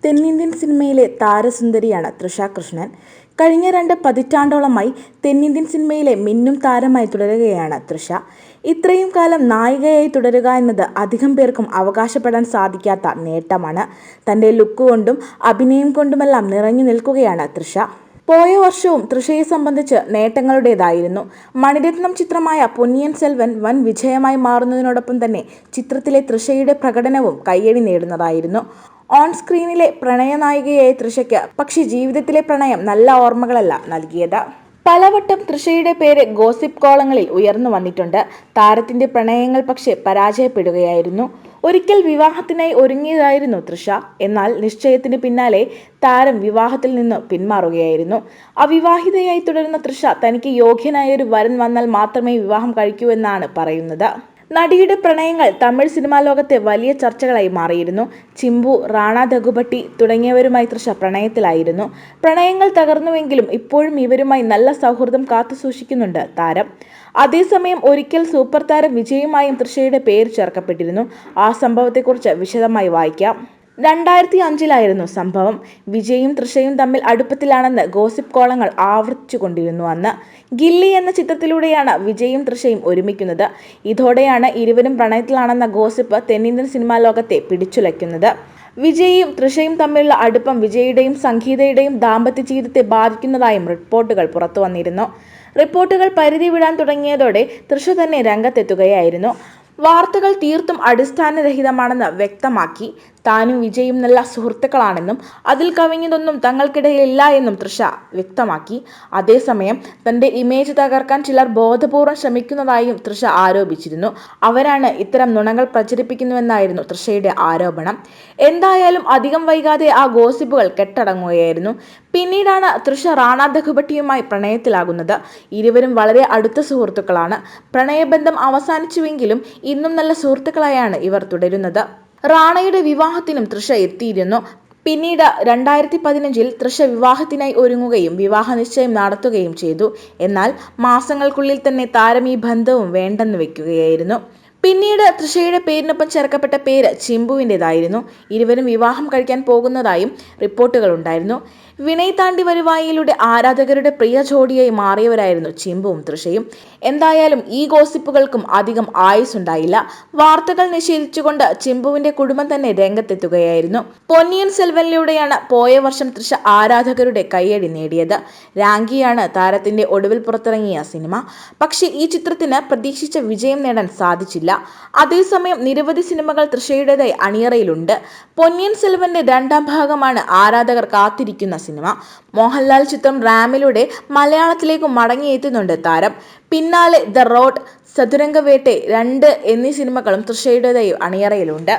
തെന്നിന്ത്യൻ സിനിമയിലെ താരസുന്ദരിയാണ് തൃഷ കൃഷ്ണൻ. കഴിഞ്ഞ 2 പതിറ്റാണ്ടോളമായി തെന്നിന്ത്യൻ സിനിമയിലെ മിന്നും താരമായി തുടരുകയാണ് തൃഷ. ഇത്രയും കാലം നായികയായി തുടരുക എന്നത് അധികം പേർക്കും അവകാശപ്പെടാൻ സാധിക്കാത്ത നേട്ടമാണ്. തൻ്റെ ലുക്ക് കൊണ്ടും അഭിനയം കൊണ്ടുമെല്ലാം നിറഞ്ഞു നിൽക്കുകയാണ് തൃഷ. പോയ വർഷവും തൃഷയെ സംബന്ധിച്ച് നേട്ടങ്ങളുടേതായിരുന്നു. മണിരത്നം ചിത്രമായ പൊന്നിയിൻ സെൽവൻ വൻ വിജയമായി മാറുന്നതിനോടൊപ്പം തന്നെ ചിത്രത്തിലെ തൃഷയുടെ പ്രകടനവും കയ്യടി നേടുന്നതായിരുന്നു. ഓൺ സ്ക്രീനിലെ പ്രണയനായികയായ തൃഷയ്ക്ക് പക്ഷേ ജീവിതത്തിലെ പ്രണയം നല്ല ഓർമ്മകളല്ല നൽകിയത്. പലവട്ടം തൃഷയുടെ പേര് ഗോസിപ്പ് കോളങ്ങളിൽ ഉയർന്നു വന്നിട്ടുണ്ട്. താരത്തിന്റെ പ്രണയങ്ങൾ പക്ഷേ പരാജയപ്പെടുകയായിരുന്നു. ഒരിക്കൽ വിവാഹത്തിനായി ഒരുങ്ങിയതായിരുന്നു തൃഷ. എന്നാൽ നിശ്ചയത്തിന് പിന്നാലെ താരം വിവാഹത്തിൽ നിന്ന് പിന്മാറുകയായിരുന്നു. അവിവാഹിതയായി തുടരുന്ന തൃഷ തനിക്ക് യോഗ്യനായ ഒരു വരൻ വന്നാൽ മാത്രമേ വിവാഹം കഴിക്കൂ എന്നാണ് പറയുന്നത്. നടിയുടെ പ്രണയങ്ങൾ തമിഴ് സിനിമാ ലോകത്തെ വലിയ ചർച്ചകളായി മാറിയിരുന്നു. ചിമ്പു, റാണ ദഗുബട്ടി തുടങ്ങിയവരുമായി തൃഷ പ്രണയത്തിലായിരുന്നു. പ്രണയങ്ങൾ തകർന്നുവെങ്കിലും ഇപ്പോഴും ഇവരുമായി നല്ല സൗഹൃദം കാത്തുസൂക്ഷിക്കുന്നുണ്ട് താരം. അതേസമയം ഒരിക്കൽ സൂപ്പർ താരം വിജയുമായും തൃഷയുടെ പേര് ചേർക്കപ്പെട്ടിരുന്നു. ആ സംഭവത്തെക്കുറിച്ച് വിശദമായി വായിക്കാം. 2005 സംഭവം. വിജയും തൃഷയും തമ്മിൽ അടുപ്പത്തിലാണെന്ന് ഗോസിപ്പ് കോളങ്ങൾ ആവർത്തിച്ചുകൊണ്ടിരുന്നു. അന്ന് ഗില്ലി എന്ന ചിത്രത്തിലൂടെയാണ് വിജയും തൃഷയും ഒരുമിക്കുന്നത്. ഇതോടെയാണ് ഇരുവരും പ്രണയത്തിലാണെന്ന ഗോസിപ്പ് തെന്നിന്ത്യൻ സിനിമാ ലോകത്തെ പിടിച്ചുലയ്ക്കുന്നത്. വിജയും തൃഷയും തമ്മിലുള്ള അടുപ്പം വിജയുടെയും സംഗീതയുടെയും ദാമ്പത്യ ജീവിതത്തെ ബാധിക്കുന്നതായും റിപ്പോർട്ടുകൾ പുറത്തു വന്നിരുന്നു. റിപ്പോർട്ടുകൾ പരിധി വിടാൻ തുടങ്ങിയതോടെ തൃഷ തന്നെ രംഗത്തെത്തുകയായിരുന്നു. വാർത്തകൾ തീർത്തും അടിസ്ഥാനരഹിതമാണെന്ന് വ്യക്തമാക്കി. താനും വിജയും നല്ല സുഹൃത്തുക്കളാണെന്നും അതിൽ കവിഞ്ഞതൊന്നും തങ്ങൾക്കിടയിലില്ല എന്നും തൃഷ വ്യക്തമാക്കി. അതേസമയം തന്റെ ഇമേജ് തകർക്കാൻ ചിലർ ബോധപൂർവം ശ്രമിക്കുന്നതായും തൃഷ ആരോപിച്ചിരുന്നു. അവരാണ് ഇത്തരം നുണകൾ പ്രചരിപ്പിക്കുന്നുവെന്നായിരുന്നു തൃഷയുടെ ആരോപണം. എന്തായാലും അധികം വൈകാതെ ആ ഗോസിപ്പുകൾ കെട്ടടങ്ങുകയായിരുന്നു. പിന്നീടാണ് തൃഷ റാണ ദഗുബട്ടിയുമായി പ്രണയത്തിലാകുന്നത്. ഇരുവരും വളരെ അടുത്ത സുഹൃത്തുക്കളാണ്. പ്രണയബന്ധം അവസാനിച്ചുവെങ്കിലും ഇന്നും നല്ല സുഹൃത്തുക്കളായാണ് ഇവർ തുടരുന്നത്. റാണയുടെ വിവാഹത്തിനും തൃഷ എത്തിയിരുന്നു. പിന്നീട് 2015 തൃഷ വിവാഹത്തിനായി ഒരുങ്ങുകയും വിവാഹ നിശ്ചയം നടത്തുകയും ചെയ്തു. എന്നാൽ മാസങ്ങൾക്കുള്ളിൽ തന്നെ താരം ഈ ബന്ധവും വേണ്ടെന്ന് വെക്കുകയായിരുന്നു. പിന്നീട് തൃഷയുടെ പേരിനൊപ്പം ചേർക്കപ്പെട്ട പേര് ചിമ്പുവിൻ്റെതായിരുന്നു. ഇരുവരും വിവാഹം കഴിക്കാൻ പോകുന്നതായും റിപ്പോർട്ടുകൾ ഉണ്ടായിരുന്നു. വിനയ് താണ്ടി വരുവായിലൂടെ ആരാധകരുടെ പ്രിയ ജോഡിയായി മാറിയവരായിരുന്നു ചിമ്പുവും തൃഷയും. എന്തായാലും ഈ ഗോസിപ്പുകൾക്കും അധികം ആയുസ്സുണ്ടായില്ല. വാർത്തകൾ നിഷേധിച്ചുകൊണ്ട് ചിമ്പുവിന്റെ കുടുംബം തന്നെ രംഗത്തെത്തുകയായിരുന്നു. പൊന്നിയിൻ സെൽവനിലൂടെയാണ് പോയ വർഷം തൃഷ ആരാധകരുടെ കയ്യടി നേടിയത്. രാങ്കിയാണ് താരത്തിന്റെ ഒടുവിൽ പുറത്തിറങ്ങിയ സിനിമ. പക്ഷേ ഈ ചിത്രത്തിന് പ്രതീക്ഷിച്ച വിജയം നേടാൻ സാധിച്ചില്ല. അതേസമയം നിരവധി സിനിമകൾ തൃഷയുടേതായി അണിയറയിലുണ്ട്. പൊന്നിയിൻ സെൽവന്റെ 2ാം ഭാഗമാണ് ആരാധകർ കാത്തിരിക്കുന്ന സിനിമ. മോഹൻലാൽ ചിത്രം റാമിലൂടെ മലയാളത്തിലേക്ക് മടങ്ങിയെത്തുന്നുണ്ട് താരം. പിന്നാലെ ദ റോഡ്, ചതുരംഗവേട്ട 2 എന്നീ സിനിമകളും തൃഷയുടേതായി അണിയറയിലുണ്ട്.